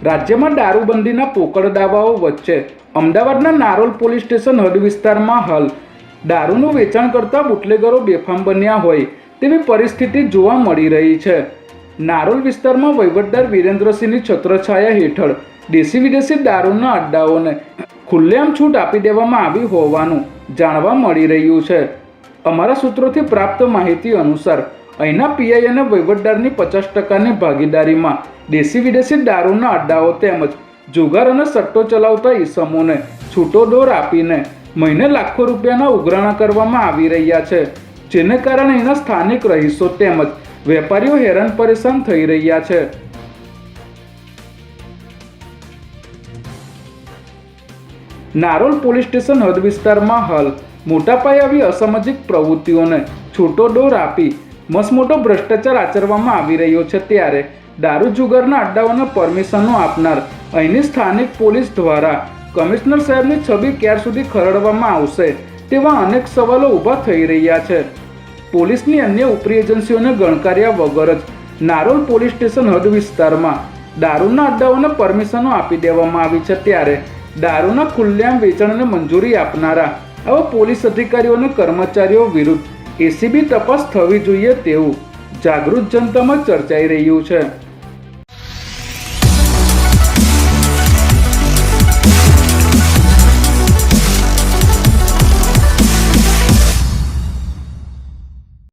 રાજ્યમાં દારૂબંધીના પોકળ દાવાઓ વચ્ચે અમદાવાદના નારોલ પોલીસ સ્ટેશન હદ વિસ્તારમાં હાલ દારૂનું વેચાણ કરતા બુટલેગરો બેફામ બન્યા હોય તેવી પરિસ્થિતિ જોવા મળી રહી છે। નારોલ વિસ્તારમાં વહીવટદાર વિરેન્દ્રસિંહની છત્રછાયા હેઠળ દેશી વિદેશી દારૂના અડ્ડાઓને ખુલ્લેઆમ છૂટ આપી દેવામાં આવી હોવાનું જાણવા મળી રહ્યું છે। અમારા સૂત્રોથી પ્રાપ્ત માહિતી અનુસાર અહીંના પીઆઈ અને વહીવટદારની 50%ની ભાગીદારીમાં દેશી વિદેશી દારૂના અડ્ડાઓ તેમજ જુગાર અને સટ્ટો ચલાવતા ઈસમોને છૂટો દોર આપીને મહિને લાખો રૂપિયાના ઉઘરાણા કરવામાં આવી રહ્યા છે, જેને કારણે અહીંના સ્થાનિક રહીશો તેમજ વેપારીઓ હેરાન પરેશાન થઈ રહ્યા છે। નારોલ પોલીસ સ્ટેશન હદ વિસ્તારમાં હાલ મોટા પાયે આવી અસામાજિક પ્રવૃત્તિઓને છૂટો દોર આપી મસમોટો ભ્રષ્ટાચાર આચરવામાં આવી રહ્યો છે, ત્યારે દારૂ જુગારના અડ્ડાઓને પરમિશનો આપનાર અહીંની સ્થાનિક પોલીસ દ્વારા કમિશનર સાહેબની છબી ક્યાર સુધી ખરડવામાં આવશે તેવા અનેક સવાલો ઊભા થઈ રહ્યા છે। પોલીસની અન્ય ઉપરી એજન્સીઓને ગણકાર્યા વગર જ નારોલ પોલીસ સ્ટેશન હદ વિસ્તારમાં દારૂના અડ્ડાઓને પરમિશનો આપી દેવામાં આવી છે, ત્યારે દારૂના ખુલ્લેઆમ વેચાણને મંજૂરી આપનારા આવા પોલીસ અધિકારીઓ અને કર્મચારીઓ વિરુદ્ધ એસીબી તપાસ થવી જોઈએ તેવું જાગૃત જનતામાં ચર્ચાઈ રહ્યું છે।